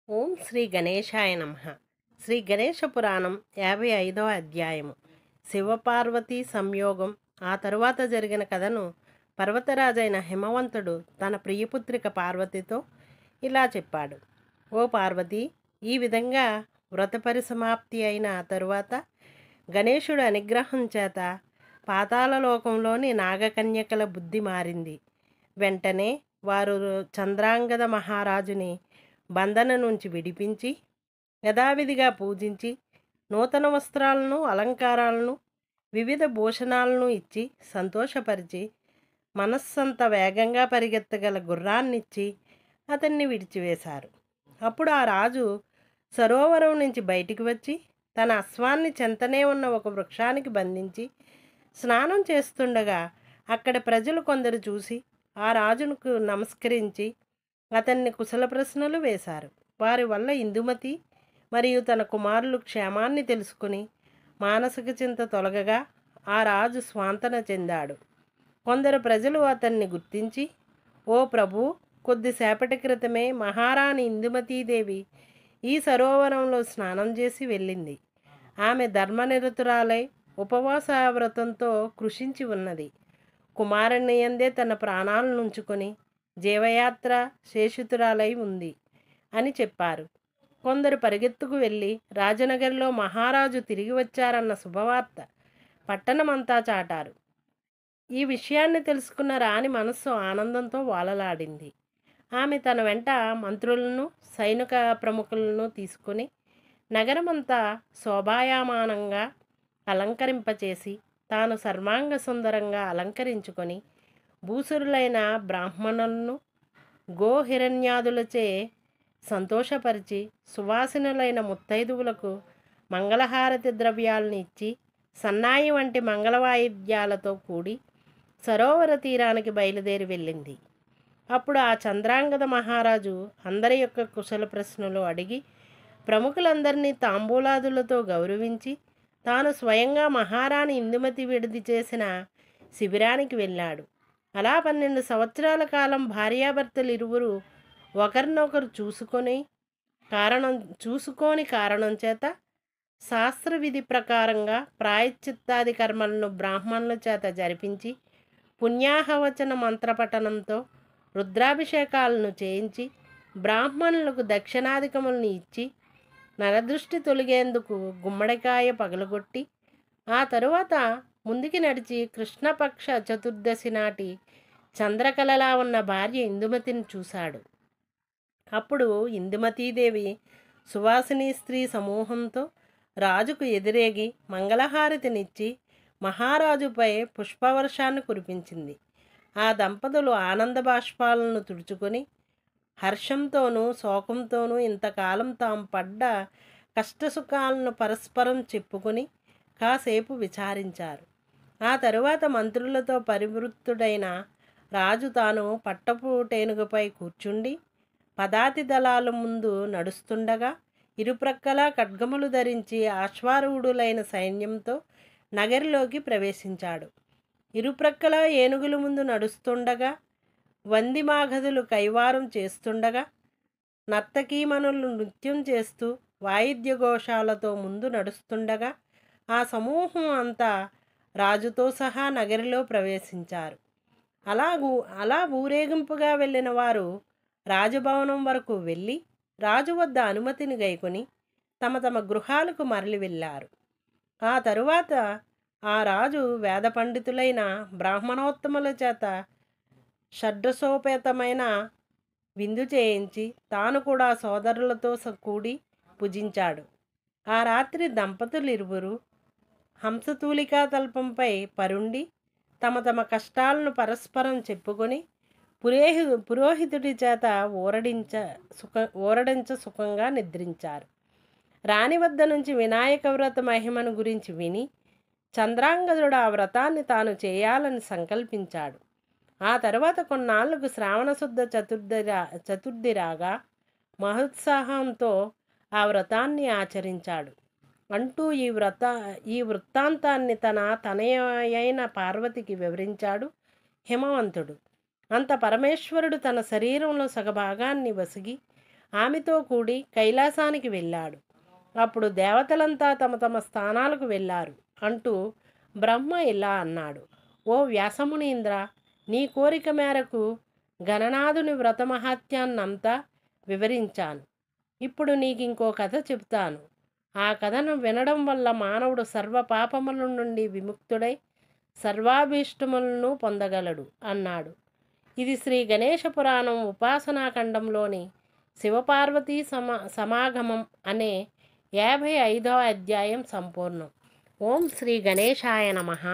ఓం శ్రీ గణేశాయ నమః. శ్రీ గణేశ పురాణం 55వ అధ్యాయము. శివపార్వతీ సంయోగం. ఆ తరువాత జరిగిన కథను పర్వతరాజైన హిమవంతుడు తన ప్రియపుత్రిక పార్వతితో ఇలా చెప్పాడు. ఓ పార్వతి, ఈ విధంగా వ్రత పరిసమాప్తి అయిన తరువాత గణేశుడు అనుగ్రహం చేత పాతాళలోకంలోని నాగకన్యకల బుద్ధి మారింది. వెంటనే వారు చంద్రాంగద మహారాజుని బంధన నుంచి విడిపించి యథావిధిగా పూజించి నూతన వస్త్రాలను, అలంకారాలను, వివిధ భూషణాలను ఇచ్చి సంతోషపరిచి మనస్సంత వేగంగా పరిగెత్తగల గుర్రాన్నిచ్చి అతన్ని విడిచివేశారు. అప్పుడు ఆ రాజు సరోవరం నుంచి బయటికి వచ్చి తన అశ్వాన్ని చెంతనే ఉన్న ఒక వృక్షానికి బంధించి స్నానం చేస్తుండగా అక్కడి ప్రజలు కొందరు చూసి ఆ రాజునకు నమస్కరించి అతన్ని కుశల ప్రశ్నలు వేశారు. వారి వల్ల ఇందుమతి మరియు తన కుమారులు క్షేమాన్ని తెలుసుకుని మానసిక చింత తొలగగా ఆ రాజు స్వాంతన చెందాడు. కొందరు ప్రజలు అతన్ని గుర్తించి, ఓ ప్రభు, కొద్దిసేపటి క్రితమే మహారాణి ఇందుమతీదేవి ఈ సరోవరంలో స్నానం చేసి వెళ్ళింది. ఆమె ధర్మనిరతురాలై ఉపవాస వ్రతంతో కృషించి ఉన్నది. కుమారుని యందే తన ప్రాణాలను ఉంచుకొని జీవయాత్ర శేషితురాలై ఉంది అని చెప్పారు. కొందరు పరిగెత్తుకు వెళ్ళి రాజనగరిలో మహారాజు తిరిగి వచ్చారన్న శుభవార్త పట్టణమంతా చాటారు. ఈ విషయాన్ని తెలుసుకున్న రాణి మనస్సు ఆనందంతో వాలలాడింది. ఆమె తన వెంట మంత్రులను, సైనిక ప్రముఖులను తీసుకుని నగరమంతా శోభాయమానంగా అలంకరింపచేసి తాను సర్వాంగ సుందరంగా అలంకరించుకొని భూసురులైన బ్రాహ్మణులను గోహిరణ్యాదులచే సంతోషపరిచి సువాసినులైన ముత్తైదువులకు మంగళహారతి ద్రవ్యాలను ఇచ్చి సన్నాయి వంటి మంగళవాయిద్యాలతో కూడి సరోవర తీరానికి బయలుదేరి వెళ్ళింది. అప్పుడు ఆ చంద్రాంగద మహారాజు అందరి యొక్క కుశల ప్రశ్నలు అడిగి ప్రముఖులందరినీ తాంబూలాదులతో గౌరవించి తాను స్వయంగా మహారాణి ఇందుమతి విడిది చేసిన శిబిరానికి వెళ్ళాడు. అలా 12 సంవత్సరాల కాలం భార్యాభర్తలు ఇరువురు ఒకరినొకరు చూసుకోని కారణం చేత శాస్త్ర విధి ప్రకారంగా ప్రాయశ్చిత్తాది కర్మలను బ్రాహ్మణుల చేత జరిపించి పుణ్యాహవచన మంత్రపఠనంతో రుద్రాభిషేకాలను చేయించి బ్రాహ్మణులకు దక్షిణాధికములను ఇచ్చి నరదృష్టి తొలగేందుకు గుమ్మడికాయ పగలగొట్టి ఆ తరువాత ముందుకి నడిచి కృష్ణపక్ష చతుర్దశి నాటి చంద్రకళలా ఉన్న భార్య ఇందుమతిని చూశాడు. అప్పుడు ఇందుమతీదేవి సువాసిని స్త్రీ సమూహంతో రాజుకు ఎదురేగి మంగళహారతినిచ్చి మహారాజుపై పుష్పవర్షాన్ని కురిపించింది. ఆ దంపతులు ఆనంద బాష్పాలను తుడుచుకొని హర్షంతోనూ శోకంతోనూ ఇంతకాలం తాము పడ్డ కష్టసుఖాలను పరస్పరం చెప్పుకుని కాసేపు విచారించారు. ఆ తరువాత మంత్రులతో పరివృత్తుడైన రాజు తాను పట్టపు టేనుగుపై కూర్చుండి పదాతి దళాల ముందు నడుస్తుండగా ఇరుప్రక్కలా ఖడ్గములు ధరించి అశ్వారూఢులైన సైన్యంతో నగరిలోకి ప్రవేశించాడు. ఇరుప్రక్కలా ఏనుగుల ముందు నడుస్తుండగా వందిమాగధులు కైవారం చేస్తుండగా నర్తకీమణులు నృత్యం చేస్తూ వాయిద్యఘోషాలతో ముందు నడుస్తుండగా ఆ సమూహం అంతా రాజుతో సహా నగరిలో ప్రవేశించారు. అలా ఊరేగింపుగా వెళ్ళిన వారు రాజభవనం వరకు వెళ్ళి రాజు వద్ద అనుమతిని గైకొని తమ తమ గృహాలకు మరలి వెళ్ళారు. ఆ తరువాత ఆ రాజు వేద పండితులైన బ్రాహ్మణోత్తముల చేత షడ్రసోపేతమైన విందు చేయించి తాను కూడా సోదరులతో కూడి పూజించాడు. ఆ రాత్రి దంపతులు ఇరువురు హంసతూలికా తల్పంపై పరుండి తమ తమ కష్టాలను పరస్పరం చెప్పుకొని పురోహితుడి చేత ఊరడించ సుఖంగా నిద్రించారు. రాణి వద్ద నుంచి వినాయక వ్రత మహిమను గురించి విని చంద్రాంగదుడు ఆ వ్రతాన్ని తాను చేయాలని సంకల్పించాడు. ఆ తరువాత కొన్నాళ్లకు శ్రావణశుద్ధ చతుర్థి రాగా మహోత్సాహంతో ఆ వ్రతాన్ని ఆచరించాడు అంటూ ఈ వృత్తాంతాన్ని తన తనయైన పార్వతికి వివరించాడు హిమవంతుడు. అంత పరమేశ్వరుడు తన శరీరంలో సగభాగాన్ని వసిగి ఆమెతో కూడి కైలాసానికి వెళ్ళాడు. అప్పుడు దేవతలంతా తమ తమ స్థానాలకు వెళ్ళారు అంటూ బ్రహ్మ ఇలా అన్నాడు: ఓ వ్యాసమునీంద్ర, నీ కోరిక మేరకు గణనాథుని వ్రతమహాత్యాన్నంతా వివరించాను. ఇప్పుడు నీకు ఇంకో కథ చెబుతాను. ఆ కథను వినడం వల్ల మానవుడు సర్వ పాపముల నుండి విముక్తుడై సర్వాభీష్టములను పొందగలడు అన్నాడు. ఇది శ్రీ గణేశ పురాణం ఉపాసనాఖండంలోని శివపార్వతీ సమాగమం అనే 55వ అధ్యాయం సంపూర్ణం. ఓం శ్రీ గణేశాయ నమః.